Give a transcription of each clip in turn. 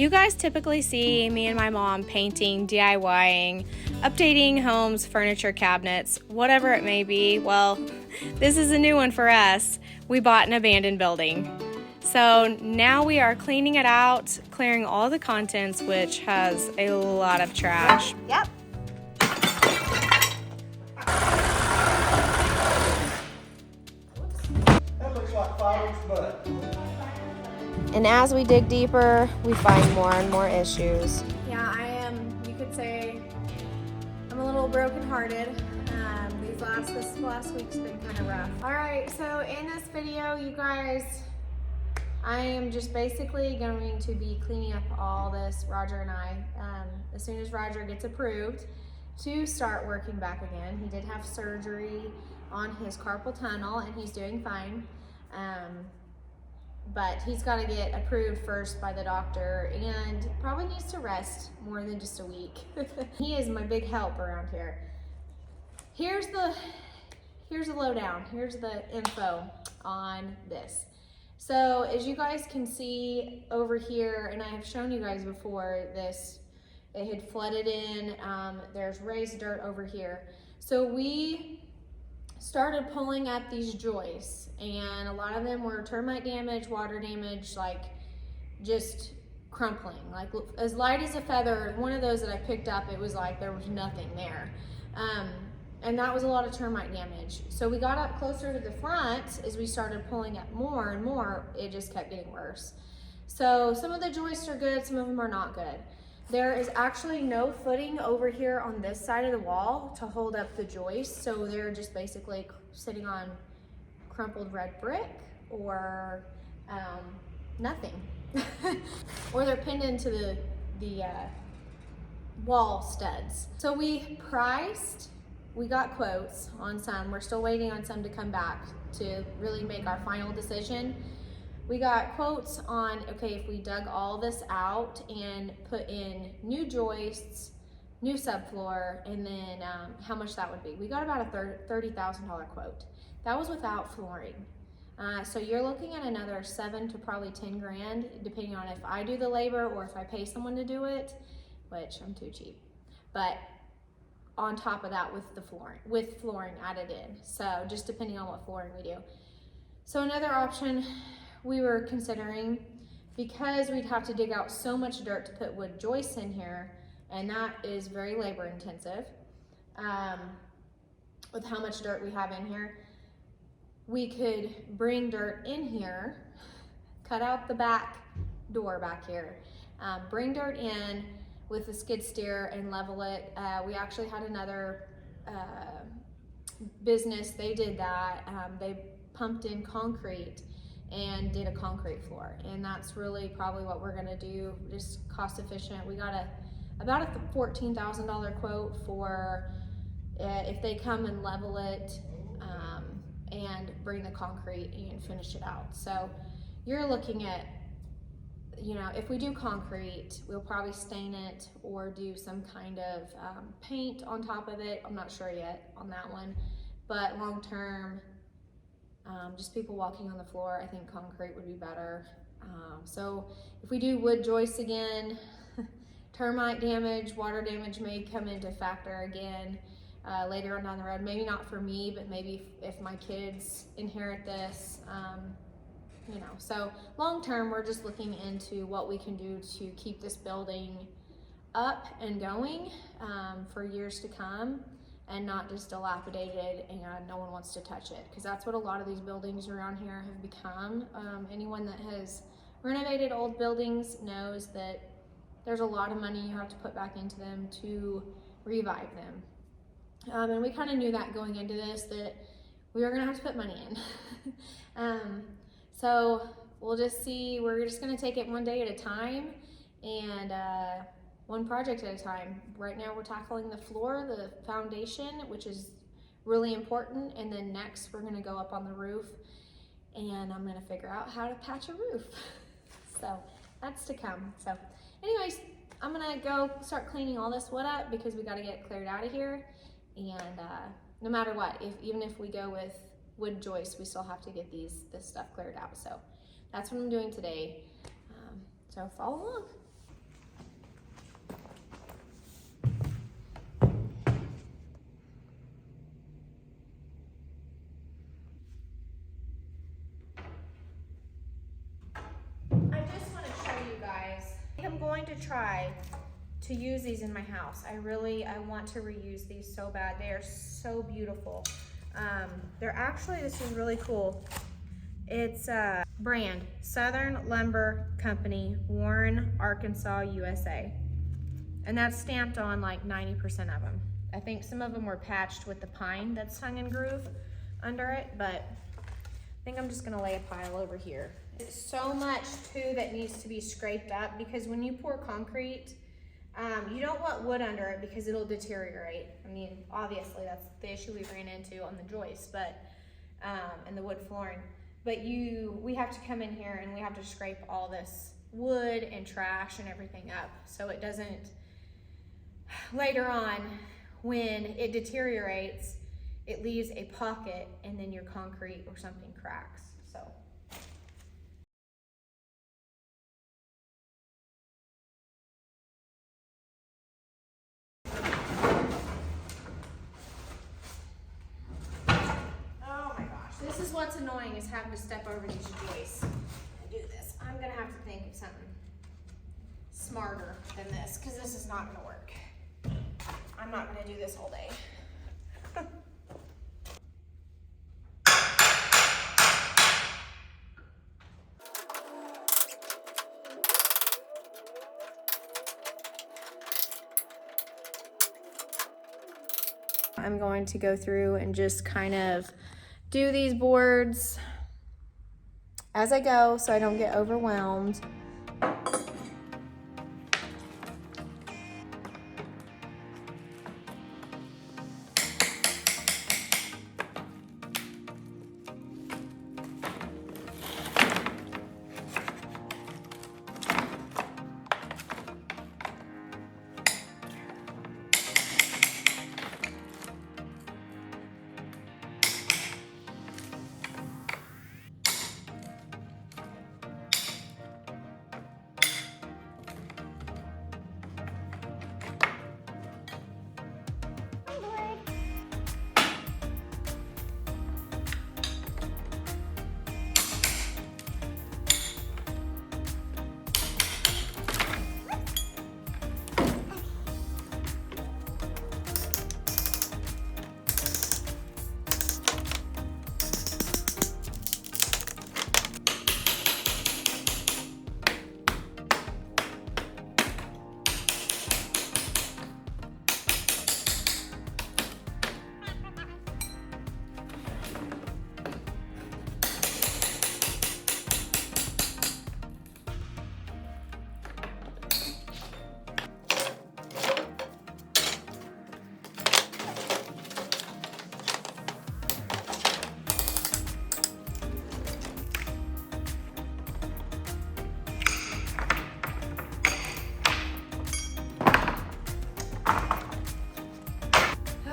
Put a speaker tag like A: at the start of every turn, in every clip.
A: You guys typically see me and my mom painting, DIYing, updating homes, furniture, cabinets, whatever it may be. Well, this is a new one for us. We bought an abandoned building. So now we are cleaning it out, clearing all the contents, which has a lot of trash.
B: Yep.
C: That looks like father's butt.
B: And as we dig deeper, we find more and more issues.
A: Yeah, I am, you could say, I'm a little brokenhearted. This last week's been kind of rough. All right, so in this video, you guys, I am just basically going to be cleaning up all this, Roger and I, as soon as Roger gets approved to start working back again. He did have surgery on his carpal tunnel and he's doing fine. But he's got to get approved first by the doctor and probably needs to rest more than just a week. He is my big help around here. Here's the lowdown. Here's the info on this. So as you guys can see over here, and I have shown you guys before this, it had flooded in. There's raised dirt over here. So we started pulling up these joists, and a lot of them were termite damage, water damage, like just crumpling, like as light as a feather. One of those that I picked up, it was like there was nothing there. And that was a lot of termite damage. So we got up closer to the front. As we started pulling up more and more, it just kept getting worse. So some of the joists are good, some of them are not good. There is actually no footing over here on this side of the wall to hold up the joists. So they're just basically sitting on crumpled red brick or nothing. Or they're pinned into the wall studs. So we got quotes on some. We're still waiting on some to come back to really make our final decision. We got quotes on, okay, if we dug all this out and put in new joists, new subfloor, and then how much that would be. We got about a $30,000 quote. That was without flooring. So you're looking at another 7 to probably 10 grand, depending on if I do the labor or if I pay someone to do it, which I'm too cheap. But on top of that with flooring added in. So just depending on what flooring we do. So another option we were considering, because we'd have to dig out so much dirt to put wood joists in here, and that is very labor intensive, with how much dirt we have in here, we could bring dirt in here, cut out the back door back here, bring dirt in with the skid steer and level it. We actually had another business, they did that. They pumped in concrete and did a concrete floor, and that's really probably what we're gonna do, just cost efficient. We got about a $14,000 quote for if they come and level it and bring the concrete and finish it out. So you're looking at, you know, if we do concrete, we'll probably stain it or do some kind of paint on top of it. I'm not sure yet on that one, but long term, just people walking on the floor, I think concrete would be better. So if we do wood joists again, termite damage, water damage may come into factor again later on down the road. Maybe not for me, but maybe if my kids inherit this, you know. So long term, we're just looking into what we can do to keep this building up and going for years to come, and not just dilapidated and no one wants to touch it, because that's what a lot of these buildings around here have become. Anyone that has renovated old buildings knows that there's a lot of money you have to put back into them to revive them. And we kind of knew that going into this, that we were gonna have to put money in. So we'll just see, we're just gonna take it one day at a time and one project at a time. Right now we're tackling the floor, the foundation, which is really important, and then next we're gonna go up on the roof and I'm gonna figure out how to patch a roof. So that's to come. So anyways, I'm gonna go start cleaning all this wood up because we gotta get it cleared out of here. And no matter what, even if we go with wood joists, we still have to get this stuff cleared out. So that's what I'm doing today. So follow along. am going to try to use these in my house. I want to reuse these so bad. They are so beautiful. They're actually, this is really cool. It's brand Southern Lumber Company, Warren, Arkansas, USA. And that's stamped on like 90% of them. I think some of them were patched with the pine that's hung in groove under it, but I think I'm just gonna lay a pile over here. It's so much too that needs to be scraped up, because when you pour concrete, you don't want wood under it because it'll deteriorate. I mean, obviously that's the issue we ran into on the joists, but and the wood flooring. But we have to come in here and we have to scrape all this wood and trash and everything up so it doesn't, later on, when it deteriorates, it leaves a pocket and then your concrete or something cracks, so. Oh my gosh, this is what's annoying, is having to step over these joists and do this. I'm gonna have to think of something smarter than this, because this is not gonna work. I'm not gonna do this all day. I'm going to go through and just kind of do these boards as I go so I don't get overwhelmed.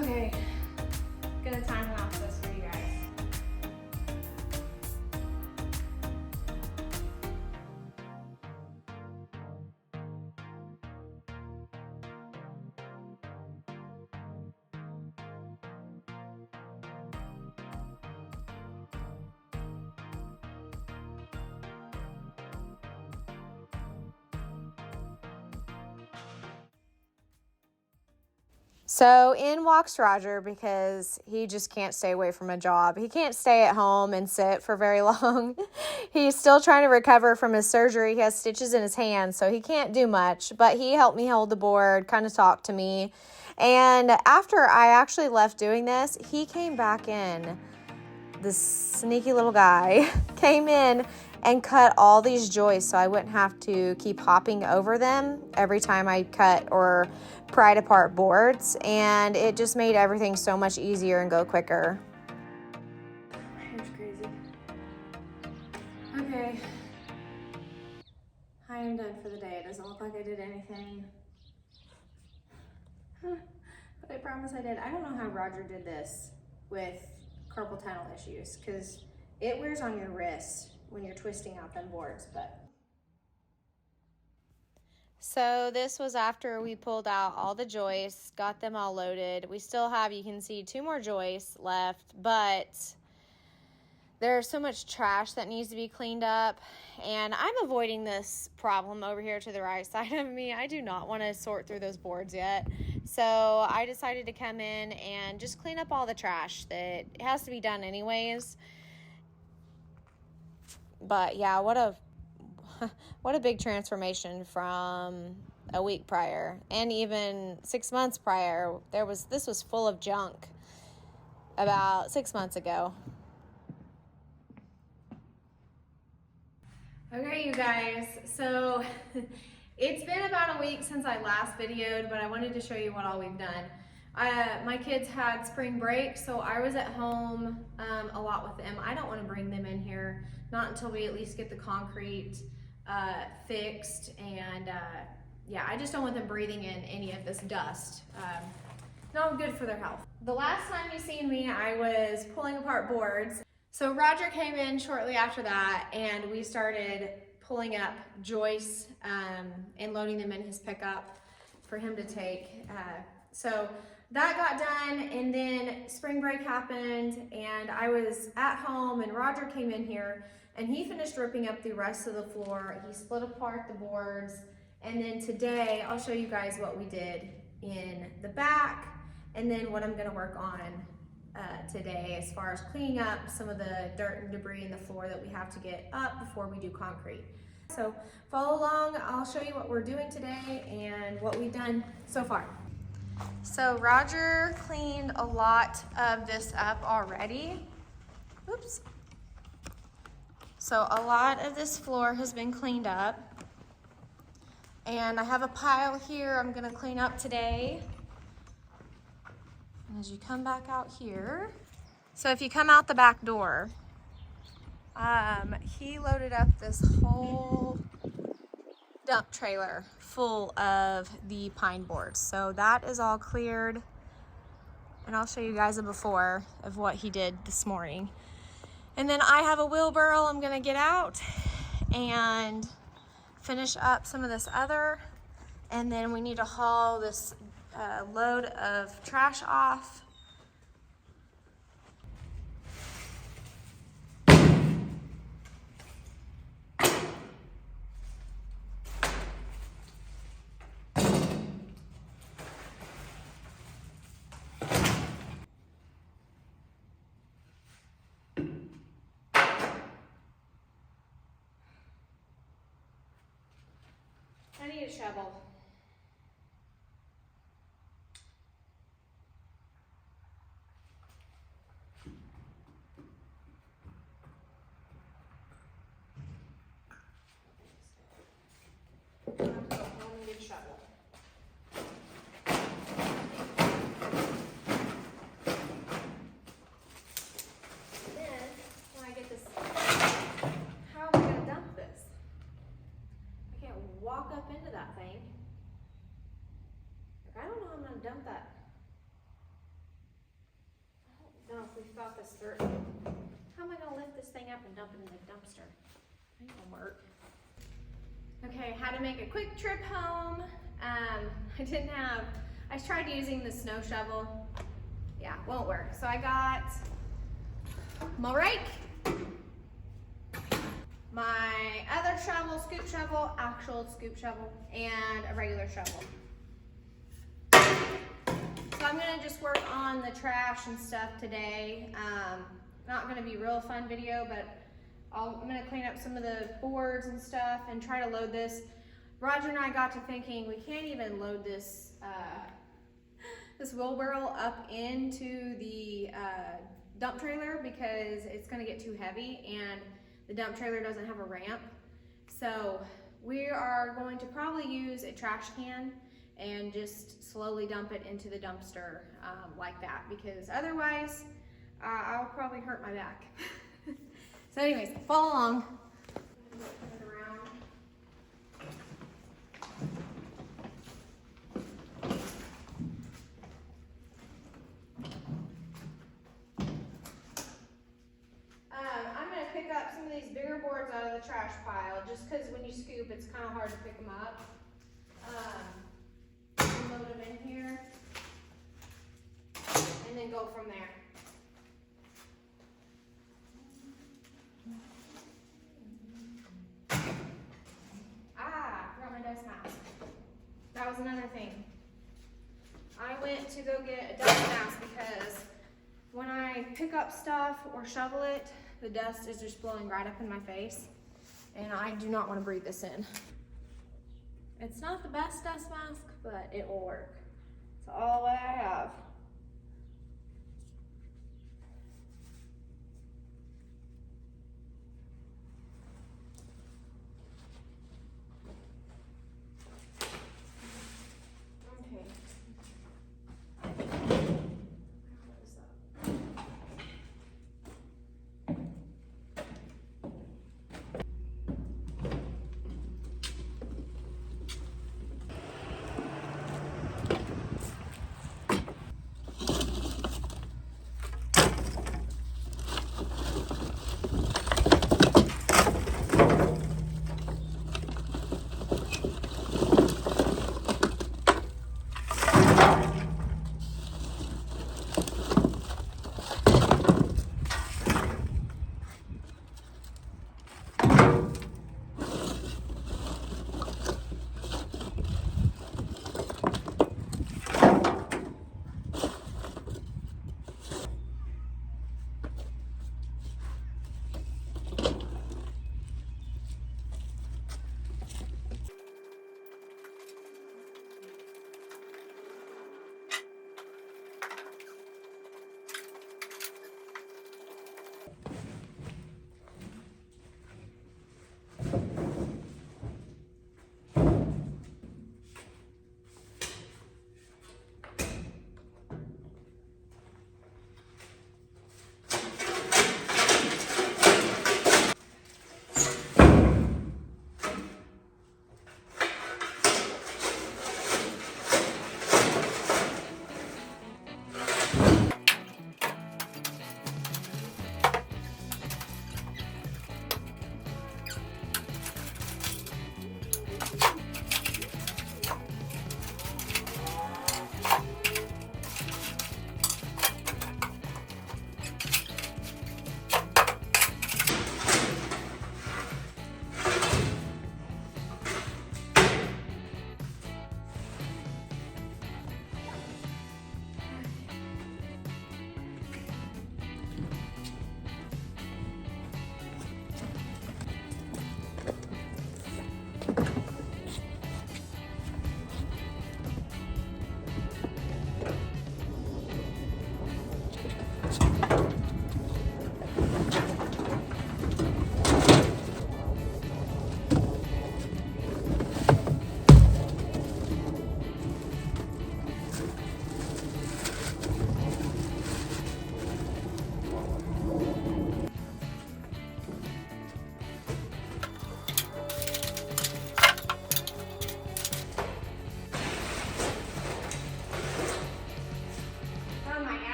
A: Okay, gonna time lapse this for you guys.
B: So in walks Roger, because he just can't stay away from a job. He can't stay at home and sit for very long. He's still trying to recover from his surgery. He has stitches in his hands, so he can't do much. But he helped me hold the board, kind of talked to me. And after I actually left doing this, he came back in. This sneaky little guy came in and cut all these joists so I wouldn't have to keep hopping over them every time I cut or pried apart boards, and it just made everything so much easier and go quicker.
A: That's crazy. Okay. I am done for the day. It doesn't look like I did anything. But I promise I did. I don't know how Roger did this with carpal tunnel issues, because it wears on your wrist when you're twisting out them boards, but.
B: So this was after we pulled out all the joists, got them all loaded. We still have, you can see, 2 more joists left, but There's so much trash that needs to be cleaned up, and I'm avoiding this problem over here to the right side of me. I do not want to sort through those boards yet. So I decided to come in and just clean up all the trash that has to be done anyways. But yeah, what a big transformation from a week prior, and even 6 months prior. This was full of junk about 6 months ago. Okay, you guys, so it's been about a week since I last videoed, but I wanted to show you what all we've done. My kids had spring break, so I was at home a lot with them. I don't want to bring them in here, not until we at least get the concrete fixed, and yeah, I just don't want them breathing in any of this dust. Not good for their health. The last time you seen me, I was pulling apart boards. So Roger came in shortly after that, and we started pulling up joists and loading them in his pickup for him to take. So that got done, and then spring break happened, and I was at home, and Roger came in here, and he finished ripping up the rest of the floor. He split apart the boards, and then today I'll show you guys what we did in the back, and then what I'm gonna work on today as far as cleaning up some of the dirt and debris in the floor that we have to get up before we do concrete. So follow along, I'll show you what we're doing today and what we've done so far. So Roger cleaned a lot of this up already. Oops. So a lot of this floor has been cleaned up, and I have a pile here I'm gonna clean up today. And as you come back out here, so if you come out the back door, he loaded up this whole dump trailer full of the pine boards. So that is all cleared, and I'll show you guys a before of what he did this morning. And then I have a wheelbarrow I'm gonna get out and finish up some of this other, and then we need to haul this load of trash off. I need a shovel. Walk up into that thing. Like, I don't know how I'm gonna dump that. I don't know if we've thought this through. How am I gonna lift this thing up and dump it in the dumpster? Ain't gonna work. Okay, how to make a quick trip home. I tried using the snow shovel. Yeah, won't work. So I got my rake, my other shovel, scoop shovel, actual scoop shovel, and a regular shovel. So I'm gonna just work on the trash and stuff today. Not gonna be a real fun video, but I'm gonna clean up some of the boards and stuff and try to load this. Roger and I got to thinking we can't even load this this wheelbarrow up into the dump trailer because it's gonna get too heavy, and the dump trailer doesn't have a ramp. So we are going to probably use a trash can and just slowly dump it into the dumpster like that, because otherwise I'll probably hurt my back. So anyways, follow along. I'm gonna pick up some of these bigger boards out of the trash pile, just because when you scoop, it's kind of hard to pick them up. Load them in here, and then go from there.
A: was another thing. I went to go get a dust mask because when I pick up stuff or shovel it, the dust is just blowing right up in my face, and I do not want to breathe this in. It's not the best dust mask, but it will work. It's all I have. Okay.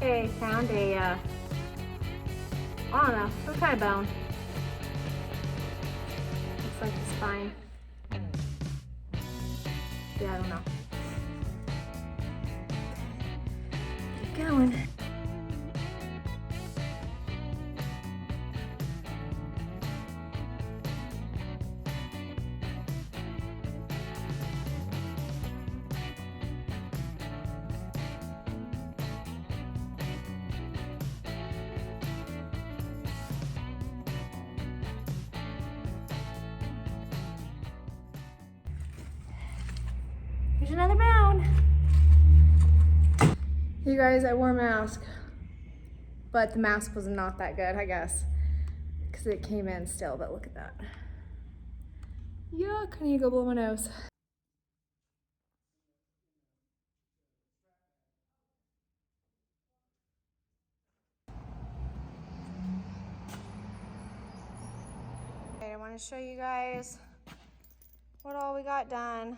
A: Okay, found a, I don't know, some kind of bone. Looks like the spine. Yeah, I don't know. Keep going. Here's another mound. You guys, I wore a mask, but the mask was not that good, I guess, because it came in still, but look at that. Yuck, I need to go blow my nose.
B: Okay, I want to show you guys what all we got done.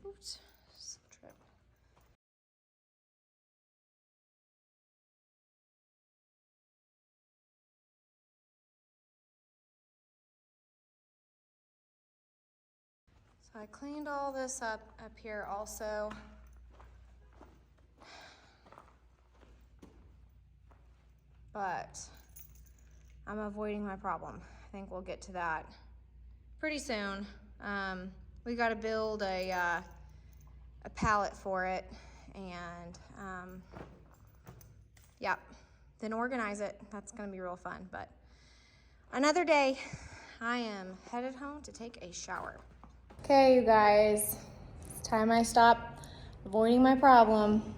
B: Oops, trip. So I cleaned all this up here also. But I'm avoiding my problem. I think we'll get to that pretty soon. We got to build a pallet for it, and yeah, then organize it. That's gonna be real fun, but another day. I am headed home to take a shower. Okay, you guys, it's time I stop avoiding my problem.